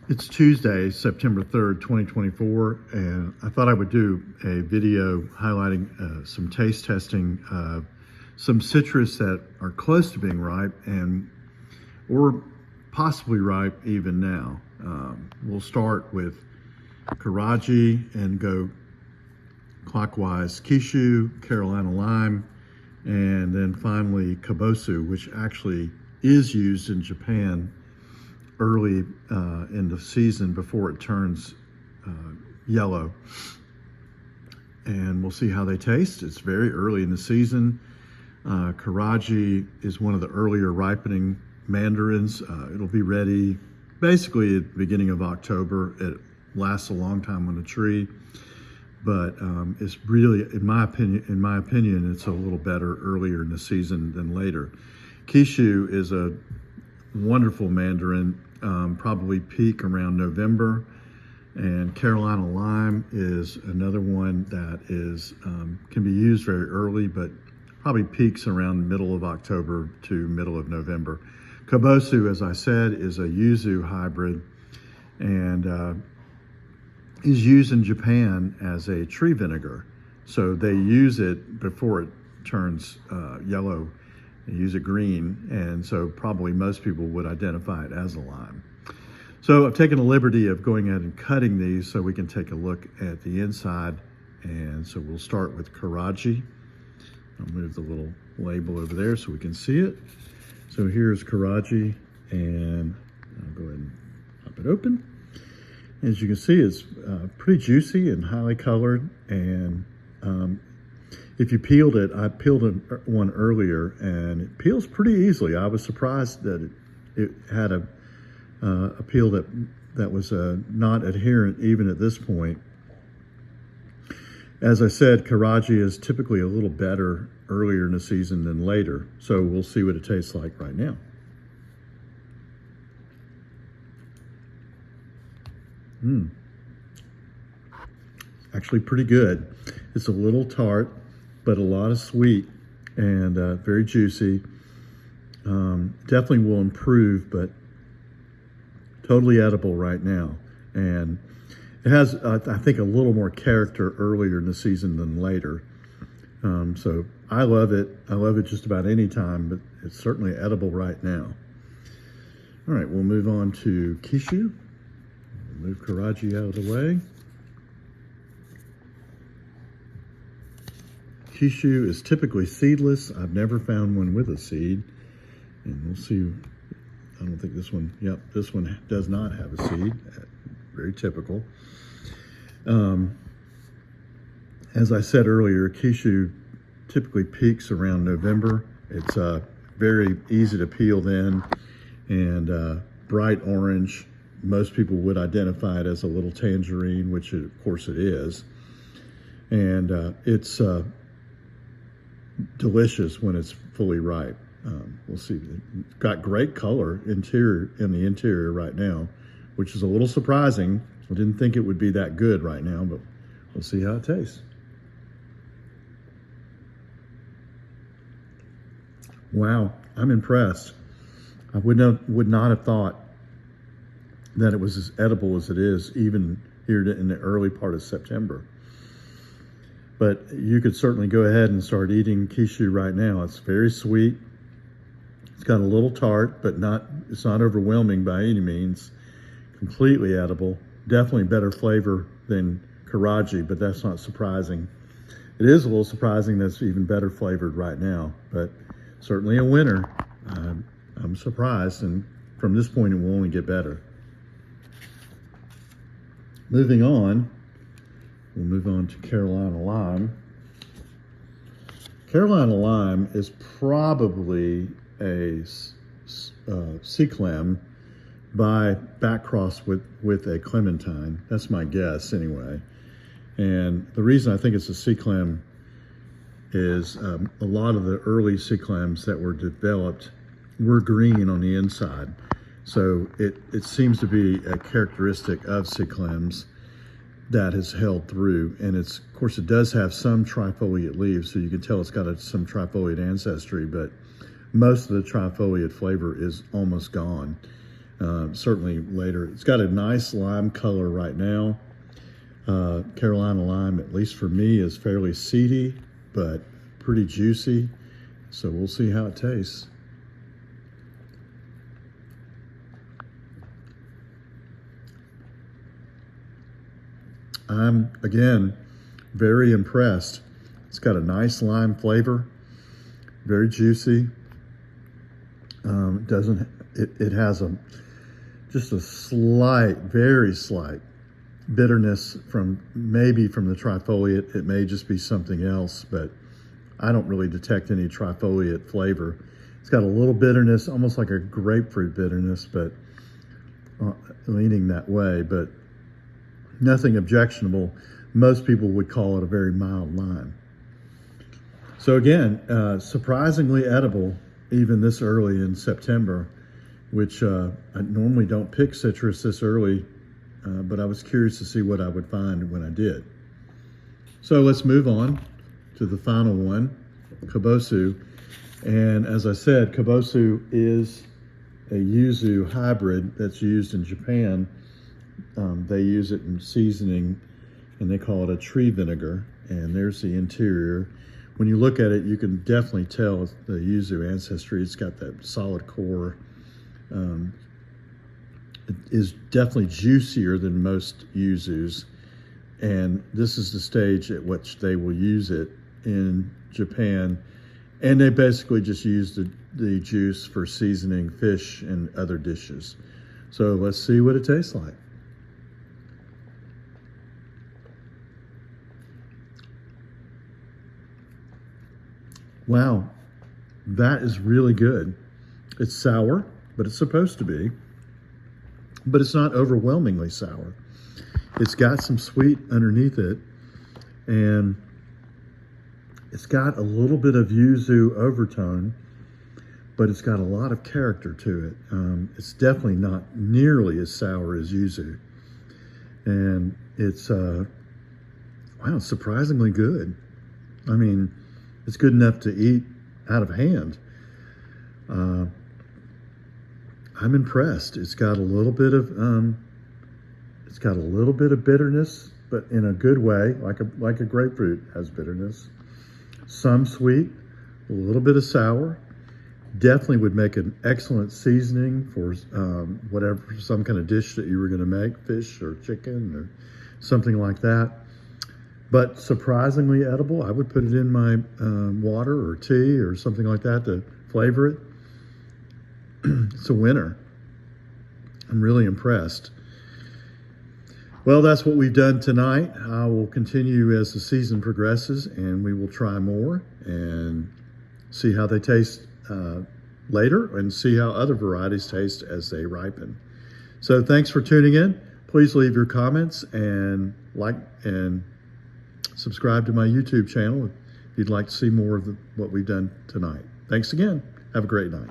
It's Tuesday, September 3rd, 2024, and I thought I would do a video highlighting some taste testing of some citrus that are close to being ripe and or possibly ripe even now. We'll start with Keraji and go clockwise: Kishu, Carolina lime, and then finally Kabosu, which actually is used in Japan early in the season before it turns yellow. And we'll see how they taste. It's very early in the season. Keraji is one of the earlier ripening mandarins. It'll be ready basically at the beginning of October. It lasts a long time on the tree, but it's really, in my opinion, it's a little better earlier in the season than later. Kishu is a wonderful mandarin, probably peak around November, and Carolina lime is another one that is can be used very early, but probably peaks around middle of October to middle of November. Kabosu, as I said, is a yuzu hybrid and is used in Japan as a tree vinegar. So they use it before it turns yellow. They use it green, and so probably most people would identify it as a lime. So I've taken the liberty of going ahead and cutting these so we can take a look at the inside. And so we'll start with Keraji. I'll move the little label over there so we can see it. So here's Keraji, and I'll go ahead and pop it open. As you can see, it's pretty juicy and highly colored, and if you peeled it, I peeled one earlier, and it peels pretty easily. I was surprised that it had a peel that was not adherent even at this point. As I said, Keraji is typically a little better earlier in the season than later, so we'll see what it tastes like right now. Actually pretty good. It's a little tart, but a lot of sweet and very juicy. Definitely will improve, but totally edible right now. And it has, I think, a little more character earlier in the season than later. So I love it. I love it just about any time, but it's certainly edible right now. All right, we'll move on to Kishu. We'll move Keraji out of the way. Kishu is typically seedless. I've never found one with a seed. And we'll see. I don't think this one, yep, this one does not have a seed. Very typical. As I said earlier, Kishu typically peaks around November. It's very easy to peel then, and bright orange. Most people would identify it as a little tangerine, which of course it is. And it's delicious when it's fully ripe. We'll see. It's got great color in the interior right now, which is a little surprising. I didn't think it would be that good right now, but we'll see how it tastes. Wow, I'm impressed. I would not have thought that it was as edible as it is, even here in the early part of September. But you could certainly go ahead and start eating Kishu right now. It's very sweet. It's got a little tart, but it's not overwhelming by any means. Completely edible. Definitely better flavor than Keraji, but that's not surprising. It is a little surprising that it's even better flavored right now, but certainly a winner. I'm surprised, and from this point it will only get better. Moving on, we'll move on to Carolina lime. Carolina lime is probably a C-clem by backcross with a clementine. That's my guess anyway. And the reason I think it's a C-clem is a lot of the early C-clems that were developed were green on the inside. So it seems to be a characteristic of C-clems that has held through. And of course it does have some trifoliate leaves, so you can tell it's got some trifoliate ancestry, but most of the trifoliate flavor is almost gone. certainly later. It's got a nice lime color right now. Carolina lime, at least for me, is fairly seedy, but pretty juicy. So we'll see how it tastes. I'm, again, very impressed. It's got a nice lime flavor, very juicy. It has just a slight, very slight bitterness maybe from the trifoliate. It may just be something else, but I don't really detect any trifoliate flavor. It's got a little bitterness, almost like a grapefruit bitterness, but leaning that way, but nothing objectionable. Most people would call it a very mild lime. So again, surprisingly edible even this early in September, which I normally don't pick citrus this early, but I was curious to see what I would find when I did. So let's move on to the final one, Kabosu. And as I said, Kabosu is a yuzu hybrid that's used in Japan. They use it in seasoning, and they call it a tree vinegar. And there's the interior. When you look at it, you can definitely tell the yuzu ancestry. It's got that solid core. It is definitely juicier than most yuzus. And this is the stage at which they will use it in Japan. And they basically just use the juice for seasoning fish and other dishes. So let's see what it tastes like. Wow, that is really good. It's sour, but it's supposed to be. But it's not overwhelmingly sour. It's got some sweet underneath it, and it's got a little bit of yuzu overtone, but it's got a lot of character to it. It's definitely not nearly as sour as yuzu. And it's, wow, surprisingly good. I mean, it's good enough to eat out of hand. I'm impressed. It's got a little bit of bitterness, but in a good way, like a grapefruit has bitterness. Some sweet, a little bit of sour. Definitely would make an excellent seasoning for some kind of dish that you were going to make, fish or chicken or something like that. But surprisingly edible. I would put it in my water or tea or something like that to flavor it. It's a winner. I'm really impressed. Well, that's what we've done tonight. I will continue as the season progresses, and we will try more and see how they taste later and see how other varieties taste as they ripen. So thanks for tuning in. Please leave your comments and like and subscribe to my YouTube channel if you'd like to see more of what we've done tonight. Thanks again. Have a great night.